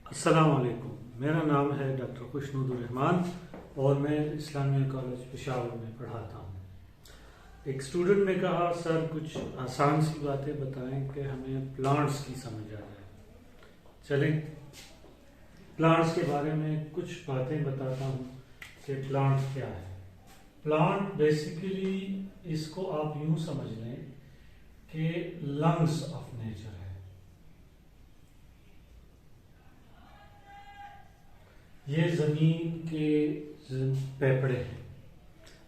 अस्सलाम वालेकुम। मेरा नाम है डॉक्टर खुशनुदुर रहमान और मैं इस्लामिया कॉलेज पेशावर में पढ़ाता हूँ। एक स्टूडेंट ने कहा, सर कुछ आसान सी बातें बताएं कि हमें प्लांट्स की समझ आ जाए। चलें, प्लांट्स के बारे में कुछ बातें बताता हूँ कि प्लांट क्या है। प्लांट बेसिकली इसको आप यूं समझ लें कि लंग्स ऑफ नेचर है। ये जमीन के फेफड़े हैं।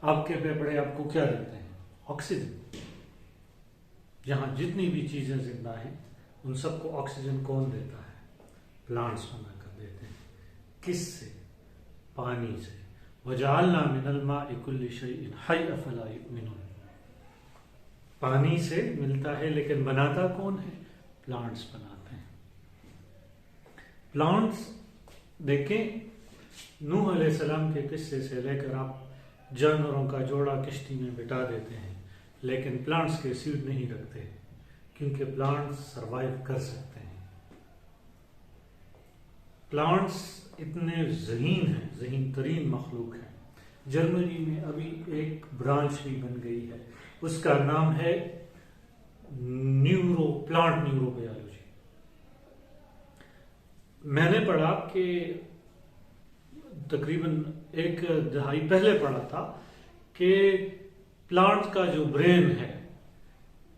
आपके फेफड़े आपको क्या देते हैं? ऑक्सीजन। जहां जितनी भी चीजें जिंदा हैं उन सबको ऑक्सीजन कौन देता है? प्लांट्स बनाकर देते हैं। किससे? पानी से। वजअलना मिनल माइ कुल्लि शैइन हय्य अफला युमिनून। पानी से मिलता है, लेकिन बनाता कौन है? प्लांट्स बनाते हैं। प्लांट्स देखें, नूह अलैहिस्सलाम के किस्से से लेकर आप जानवरों का जोड़ा किश्ती में बिठा देते हैं, लेकिन प्लांट्स के सीड नहीं रखते, क्योंकि प्लांट्स सरवाइव कर सकते हैं। प्लांट्स इतने ज़हीन हैं, ज़हीन तरीन मखलूक हैं। जर्मनी में अभी एक ब्रांच भी बन गई है, उसका नाम है प्लांट न्यूरोबायोलॉजी। मैंने पढ़ा कि तकरीबन एक दहाई पहले पढ़ा था कि प्लांट का जो ब्रेन है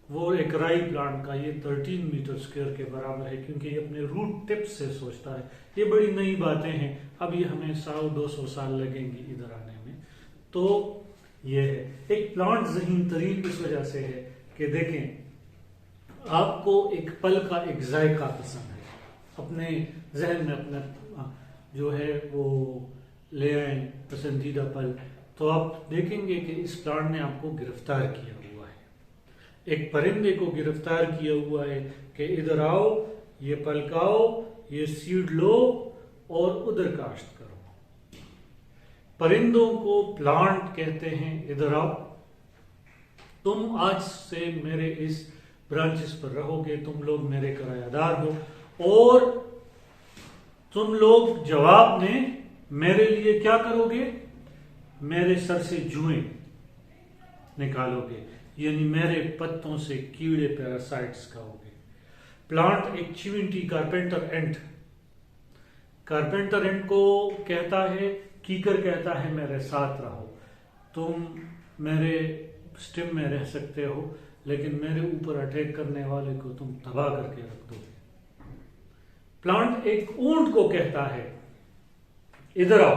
वो एक राई प्लांट का ये 13 मीटर स्क्वायर के बराबर है, क्योंकि ये अपने रूट टिप से सोचता है। ये बड़ी नई बातें हैं, अभी हमें 100-200 साल लगेंगी इधर आने में। तो ये है एक प्लांट ज़हीन तरीन इस वजह से है कि देखें, आपको एक पल का एक जायका पसंद है, अपने जहन में अपना जो है वो ले आए पसंदीदा पल, तो आप देखेंगे कि इस प्लांट ने आपको गिरफ्तार किया हुआ है। एक परिंदे को गिरफ्तार किया हुआ है कि इधर आओ, ये पलकाओ, ये सीड लो और उधर काश्त करो। परिंदों को प्लांट कहते हैं। इधर आओ, तुम आज से मेरे इस ब्रांचेस पर रहोगे, तुम लोग मेरे किराएदार हो और तुम लोग जवाब में मेरे लिए क्या करोगे? मेरे सर से जुएं निकालोगे, यानी मेरे पत्तों से कीड़े पैरासाइट्स खाओगे। प्लांट एक चिविंटी कारपेंटर एंट को कहता है, कीकर कहता है मेरे साथ रहो, तुम मेरे स्टिम में रह सकते हो, लेकिन मेरे ऊपर अटैक करने वाले को तुम तबाह करके रख दोगे। प्लांट एक ऊंट को कहता है, इधर आओ,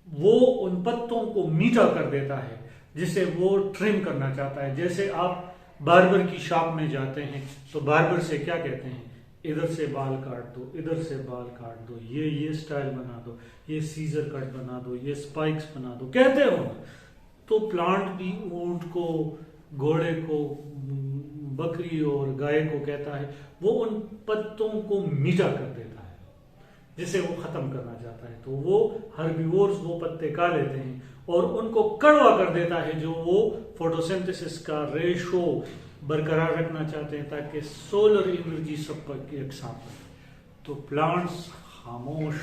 वो उन पत्तों को मीठा कर देता है जिसे वो ट्रिम करना चाहता है। जैसे आप बार्बर की शॉप में जाते हैं तो बार्बर से क्या कहते हैं? इधर से बाल काट दो, इधर से बाल काट दो, ये स्टाइल बना दो, ये सीजर कट बना दो, ये स्पाइक्स बना दो, कहते हो। तो प्लांट भी ऊंट को, घोड़े को, बकरी और गाय को कहता है, वो उन पत्तों को मीठा कर देता है जिसे वो खत्म करना चाहता है। तो वो हर्बिवोर्स वो पत्ते खा लेते हैं और उनको कड़वा कर देता है, जो वो फोटोसिंथेसिस का रेशो बरकरार रखना चाहते हैं ताकि सोलर एनर्जी सब पर एक साथ रहे। तो प्लांट्स खामोश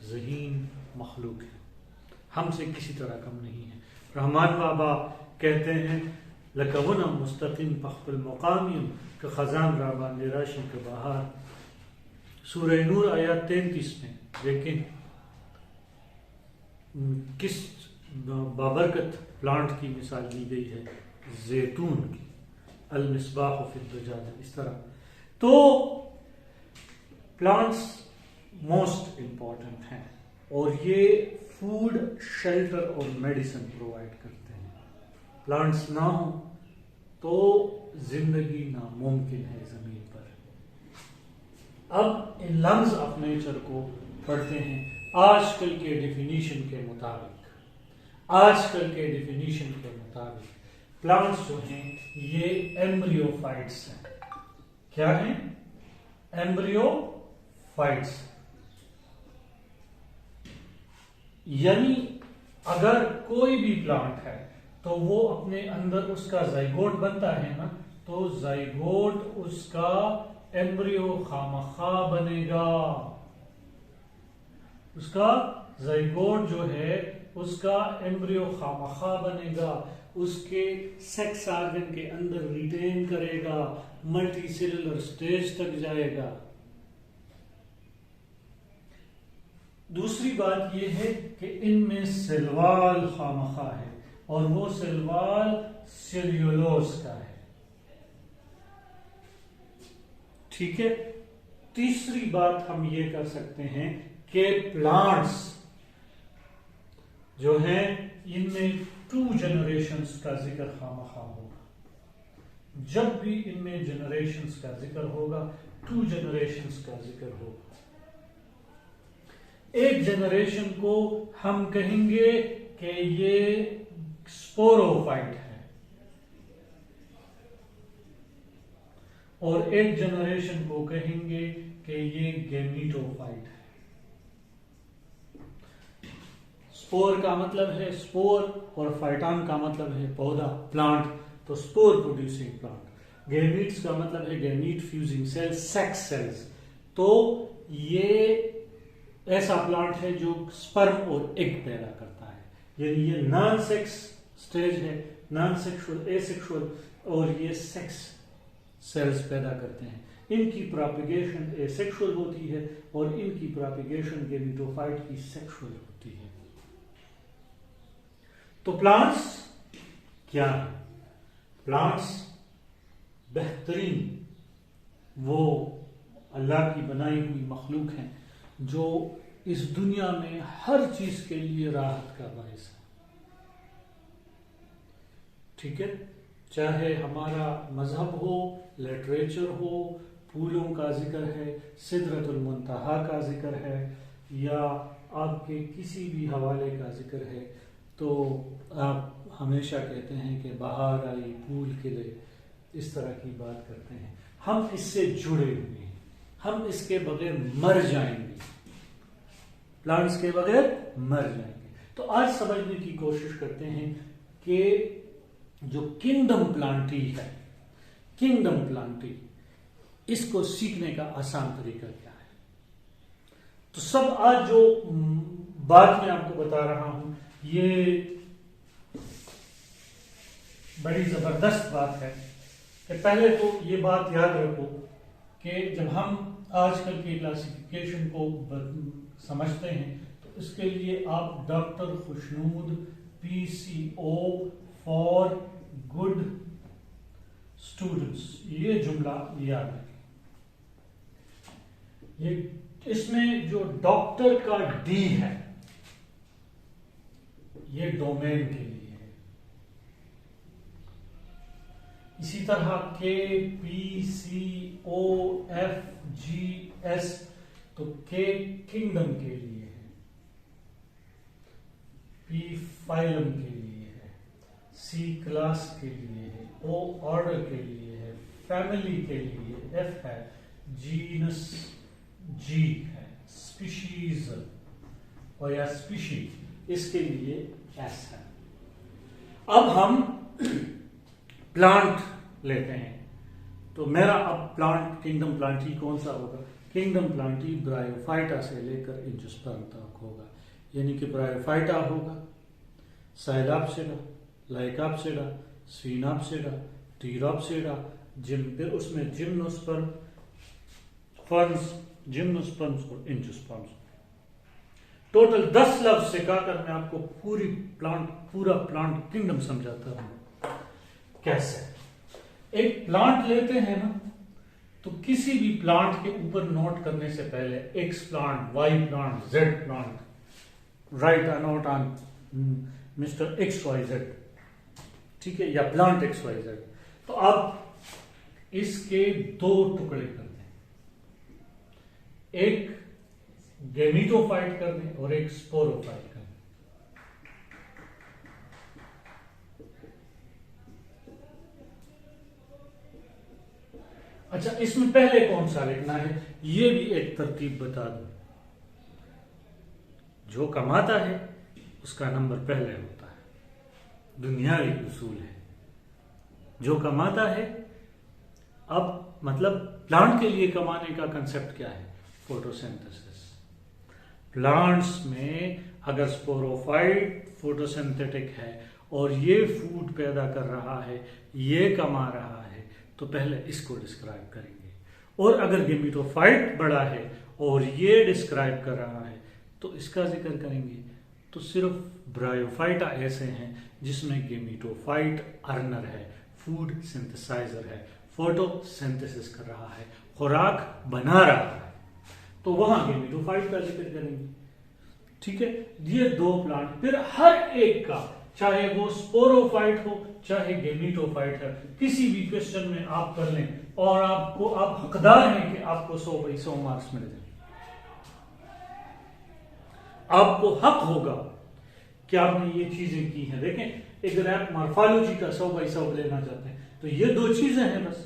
ज़हीन मखलूक है, हमसे किसी तरह कम नहीं है। रहमान बाबा कहते हैं, लकवना मुस्तकिम पख्तुल मुकामिम का खजान राबान राशि के बाहर। सूरह नूर आयत 33 में लेकिन किस बाबरकत प्लांट की मिसाल दी गई है? जैतून की। अल मिसबाह फी दुजाज, इस तरह। तो प्लांट्स मोस्ट इंपॉर्टेंट हैं और ये फूड, शेल्टर और मेडिसिन प्रोवाइड करते हैं। प्लांट्स ना हो तो जिंदगी नामुमकिन है जमीन पर। अब इन लंग्स ऑफ नेचर को पढ़ते हैं आजकल के डेफिनेशन के मुताबिक। प्लांट्स जो हैं ये एम्ब्रियोफाइट्स हैं। क्या हैं? एम्ब्रियोफाइट्स। यानी अगर कोई भी प्लांट है तो वो अपने अंदर उसका जाइगोट बनता है ना, तो जाइगोट उसका एम्ब्रियो खामखा बनेगा, उसका जाइगोट जो है उसका एम्ब्रियो खामखा बनेगा, उसके सेक्स ऑर्गन के अंदर रिटेन करेगा, मल्टी सेलुलर स्टेज तक जाएगा। दूसरी बात यह है कि इनमें सेलवाल खामखा है और वो सेलवाल सेल्यूलोज का है। ठीक है। तीसरी बात हम ये कर सकते हैं कि प्लांट्स जो हैं इनमें 2 जनरेशंस का जिक्र खामखा होगा। जब भी इनमें जनरेशंस का जिक्र होगा 2 जनरेशंस का जिक्र होगा। एक जनरेशन को हम कहेंगे कि ये स्पोरोफाइट है और एक जनरेशन को कहेंगे कि ये गैमीटोफाइट है। स्पोर का मतलब है स्पोर और फाइटान का मतलब है पौधा, प्लांट, तो स्पोर प्रोड्यूसिंग प्लांट। गैमीट्स का मतलब है gamete fusing cells, sex cells. तो ये ऐसा प्लांट है जो स्पर्म और एग पैदा करता है, यानी ये नॉन सेक्स स्टेज है, नॉन सेक्सुअल, एसेक्सुअल, और ये सेक्स सेल्स पैदा करते हैं। इनकी प्रोपिगेशन एसेक्सुअल होती है और इनकी प्रोपिगेशन गैमीटोफाइट की सेक्सुअल होती है। तो प्लांट्स क्या है? प्लांट्स बेहतरीन वो अल्लाह की बनाई हुई मखलूक हैं जो इस दुनिया में हर चीज के लिए राहत का बायस है। ठीक है। चाहे हमारा मजहब हो, लिटरेचर हो, फूलों का जिक्र है, सिदरतुल मुंतहा का जिक्र है, या आपके किसी भी हवाले का जिक्र है, तो आप हमेशा कहते हैं कि बहार आई फूल खिले, इस तरह की बात करते हैं। हम इससे जुड़े हुए हैं, हम इसके बगैर मर जाएंगे, प्लांट्स के बगैर मर जाएंगे। तो आज समझने की कोशिश करते हैं कि जो किंगडम प्लांटी है, किंगडम प्लांटी, इसको सीखने का आसान तरीका क्या है। तो सब आज जो बात मैं आपको बता रहा हूं ये बड़ी जबरदस्त बात है कि पहले तो ये बात याद रखो कि जब हम आजकल की क्लासिफिकेशन को समझते हैं तो इसके लिए आप doctor Khushnood PCO for good students ये जुमला याद रखें। ये इसमें जो डॉक्टर का D है ये डोमेन के लिए है। इसी तरह KPCOFGS तो K किंगडम के लिए है, P फाइलम के लिए है, C क्लास के लिए है, O ऑर्डर के लिए है, फैमिली के लिए F है, जीनस G है, स्पीशीज और या स्पीशी इसके लिए S है। अब हम प्लांट लेते हैं तो मेरा अब प्लांट किंगडम प्लांटी कौन सा होगा? किंगडम प्लांटी ब्रायोफाइटा से लेकर एंजियोस्पर्म तक होगा, यानी कि ब्रायोफाइटा होगा, साइलाप्सिडा, लाइकाप्सिडा, स्फीनाप्सिडा, टीरोप्सिडा, फिर उसमें जिम्नोस्पर्म, फर्न्स, जिम्नोस्पर्म्स और एंजियोस्पर्म्स। टोटल 10 लफ्ज से कहकर मैं आपको पूरा प्लांट किंगडम समझाता हूं। कैसे? एक प्लांट लेते हैं ना, तो किसी भी प्लांट के ऊपर नोट करने से पहले X plant, Y plant, Z plant, right a note on mister XYZ, ठीक है, या प्लांट XYZ। तो आप इसके 2 टुकड़े कर दें, एक गैमीटोफाइट कर दें और एक स्पोरोफाइट कर दें। अच्छा, इसमें पहले कौन सा लिखना है ये भी एक तरतीब बता दो। जो कमाता है उसका नंबर पहले होता है, दुनियावी उसूल है। जो कमाता है, अब मतलब प्लांट के लिए कमाने का कंसेप्ट क्या है? फोटोसिंथेसिस। प्लांट्स में अगर स्पोरोफाइट फोटोसिंथेटिक है और ये फूड पैदा कर रहा है, ये कमा रहा है, तो पहले इसको डिस्क्राइब करेंगे। और अगर गेमिटोफाइट बड़ा है और ये डिस्क्राइब कर रहा है तो इसका जिक्र करेंगे। तो सिर्फ ब्रायोफाइटा ऐसे हैं जिसमें गेमिटोफाइट अर्नर है, फूड सिंथेसाइजर है, फोटोसिंथेसिस कर रहा है, खुराक बना रहा है, तो वहां गेमिटोफाइट का जिक्र करेंगे। ठीक है, ये दो प्लांट। फिर हर एक का, चाहे वो स्पोरोफाइट हो चाहे गेमिटोफाइट है, किसी भी क्वेश्चन में आप कर लें और आप हकदार हैं कि आपको 100/100 मार्क्स मिल जाए। आपको हक होगा कि आपने ये चीजें की हैं। देखें, अगर आप मॉर्फोलॉजी का 100/100 लेना चाहते हैं तो ये दो चीजें हैं बस।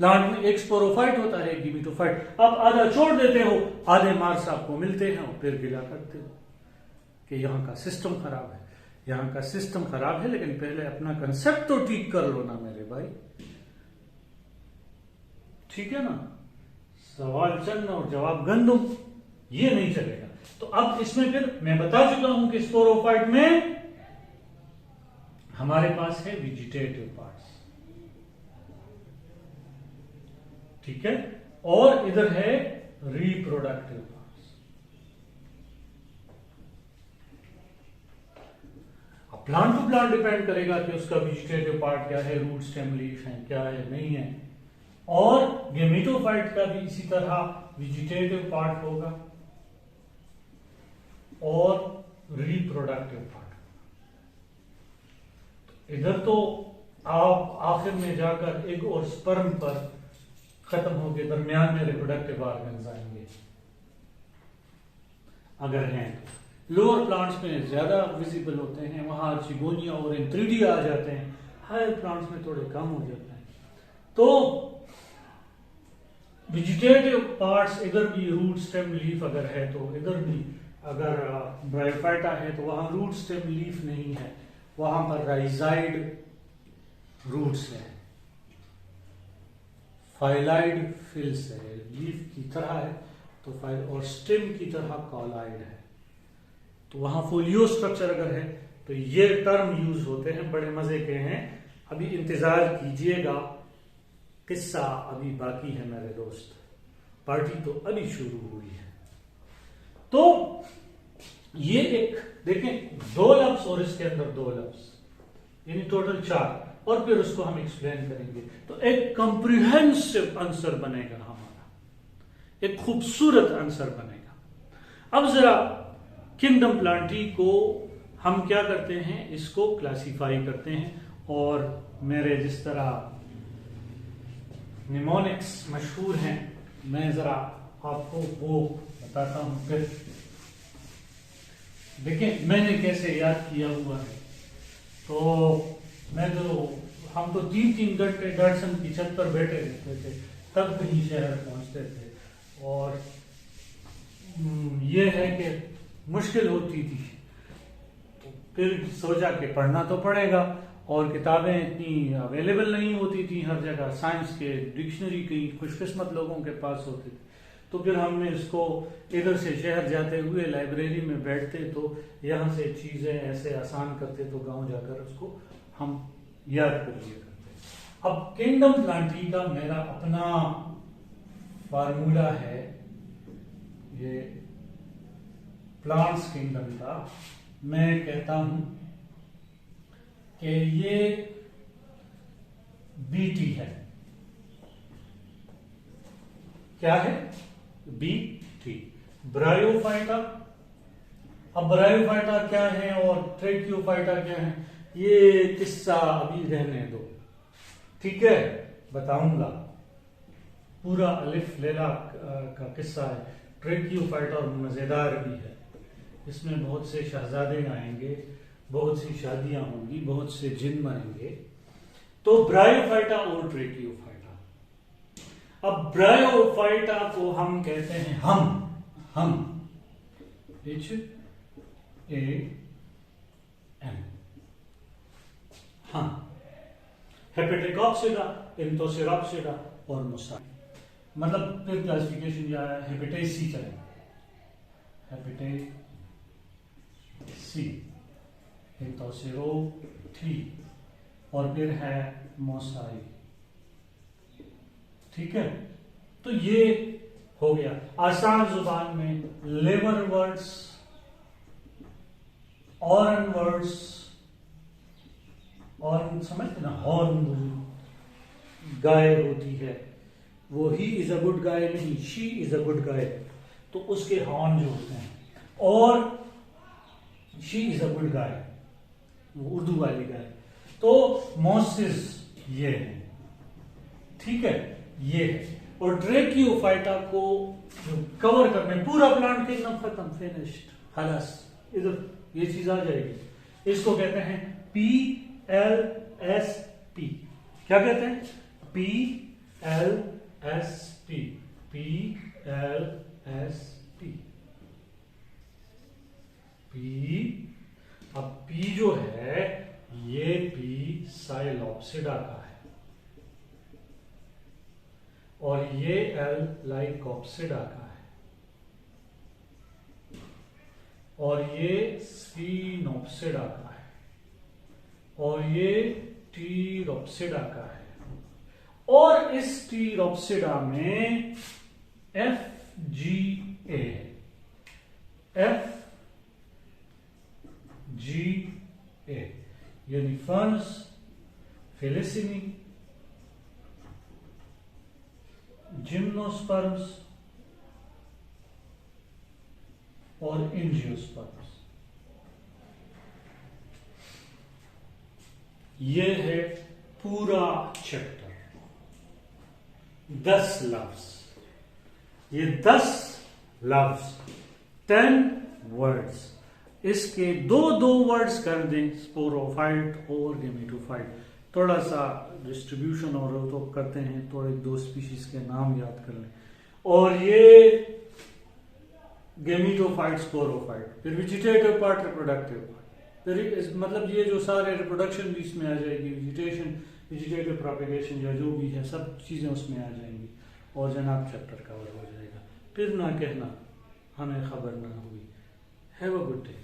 प्लांट में एक स्पोरोफाइट होता है, एक गेमिटोफाइट। आप आधा छोड़ देते हो, आधे मार्क्स आपको मिलते हैं और फिर गिला करते हो कि यहाँ का सिस्टम खराब है, यहाँ का सिस्टम खराब है। लेकिन पहले अपना कंसेप्ट तो ठीक कर लो ना मेरे भाई, ठीक है ना? सवाल चन्न और जवाब गंदुम, ये नहीं चलेगा। तो अब इसमें फिर मैं बता चुका हूं कि स्पोरोफाइट में हमारे पास है वेजिटेटिव पार्ट्स, ठीक है, और इधर है रिप्रोडक्टिव पार्ट्स। अब प्लांट टू प्लांट डिपेंड करेगा कि उसका वेजिटेटिव पार्ट क्या है, रूट स्टेम लीफ है, क्या है, नहीं है। और गेमिटोफाइट का भी इसी तरह वेजिटेटिव पार्ट होगा और रिप्रोडक्टिव पार्ट। इधर तो आप आखिर में जाकर एग और स्पर्म पर खत्म होकर दरमियान में रिप्रोडक्टिव ऑर्गन्स आएंगे अगर हैं तो। लोअर प्लांट्स में ज्यादा विजिबल होते हैं, वहां चिगोनिया और एंथ्रीडी आ जाते हैं। हायर प्लांट्स में थोड़े कम हो जाते हैं। तो वेजिटेटिव पार्ट्स इधर भी, रूट स्टेम लीफ अगर है तो इधर भी, अगर ब्रायोफाइटा है तो वहां रूट स्टेम लीफ नहीं है, वहां पर राइजाइड रूट्स है, फाइलाइड फिल्स है, लीफ की तरह है तो फाइल, और स्टेम की तरह कॉलाइड है। तो वहां फोलियो स्ट्रक्चर अगर है तो ये टर्म यूज होते हैं, बड़े मजे के हैं। अभी इंतजार कीजिएगा, किस्सा अभी बाकी है मेरे दोस्त, पार्टी तो अभी शुरू हुई है। तो ये एक देखें, 2 लफ्ज और इसके अंदर 2 लफ्ज, यानी टोटल 4, और फिर उसको हम एक्सप्लेन करेंगे तो एक कॉम्प्रिहेंसिव आंसर बनेगा हमारा, एक खूबसूरत आंसर बनेगा। अब जरा किंगडम प्लांटी को हम क्या करते हैं, इसको क्लासिफाई करते हैं। और मेरे जिस तरह निमोनिक्स मशहूर हैं, मैं जरा आपको वो बताता हूं। फिर देखें मैंने कैसे याद किया हुआ है। तो हम तो 3-3 घंटे डॉटसन की छत पर बैठे रहते थे, तब कहीं शहर पहुंचते थे। और ये है कि मुश्किल होती थी, तो फिर सोचा कि पढ़ना तो पड़ेगा, और किताबें इतनी अवेलेबल नहीं होती थी हर जगह। साइंस के डिक्शनरी कई खुशकिस्मत लोगों के पास होती थी। तो फिर हमने इसको इधर से शहर जाते हुए लाइब्रेरी में बैठते, तो यहाँ से चीजें ऐसे आसान करते, तो गांव जाकर उसको हम याद कर लिया करते। अब किंगडम प्लांटी का मेरा अपना फार्मूला है, ये प्लांट्स किंगडम का। मैं कहता हूं कि ये बीटी है। क्या है? BT, bryophyta. अब ब्रायोफाइटा क्या है और ट्रेक्योफाइटा क्या है, ये किस्सा अभी रहने दो, ठीक है, बताऊंगा। पूरा अलिफ लेला का किस्सा है। ट्रेक्योफाइटा और मजेदार भी है, इसमें बहुत से शहजादे आएंगे, बहुत सी शादियां होंगी, बहुत से जिन मरेंगे। तो ब्रायोफाइटा और ट्रेक्योफाइटा। अब ब्रायोफाइटा को हम कहते हैं हम HAM, हेपेटिकॉप्सिडा, इंथोसिराप्सिडा और मुसा। मतलब फिर क्लासिफिकेशन या हेपेटेसी चलेंगे, हेपेटेसी, हेटोसेरोथी, और फिर है मोसाई। ठीक है, तो ये हो गया आसान जुबान में लेबर वर्ड्स, ऑरन वर्ड्स, और समझते ना, हॉर्न गाय होती है, वो he is a good guy नहीं, she is a good guy, तो उसके हॉर्न जो होते हैं, और she is a good guy, वो उर्दू वाली गाय। तो मोसिस ये है, ठीक है, ये है। और ट्रेकियोफाइटा को कवर करने, पूरा प्लांट के एकदम खत्म, फिनिश्ड, खलास, इधर ये चीज आ जाएगी। इसको कहते हैं PLSP। क्या कहते हैं? PLSP, PLSP, P। अब P जो है ये P साइलोप्सिडा का है, और ये L लाइकोप्सिडा का है, और ये स्फीनोप्सिडा का है, और ये टीरोप्सिडा का है। और इस टीरोप्सिडा में FGA है, FGA यानी फर्न्स, फेलिसिनी, जिम्नोस्पर्म्स और एंजियोस्पर्म्स। ये है पूरा चैप्टर, 10 लफ्ज। ये 10 लफ्ज, 10 वर्ड्स, इसके दो वर्ड्स कर दें, स्पोरोफाइट और गेमेटोफाइट। थोड़ा सा डिस्ट्रीब्यूशन और तो करते हैं, थोड़े 2 स्पीशीज के नाम याद कर लें। और ये गेमेटोफाइट, स्पोरोफाइट, फिर वेजिटेटिव पार्ट, रिप्रोडक्टिव पार्ट, फिर मतलब ये जो सारे रिप्रोडक्शन भी इसमें आ जाएगी, वेजिटेशन, वेजिटेटिव प्रोपेगेशन या जो भी है, सब चीजें उसमें आ जाएंगी, और जनाब चैप्टर कवर हो जाएगा। फिर ना कहना हमें खबर ना हुई। Have a good day.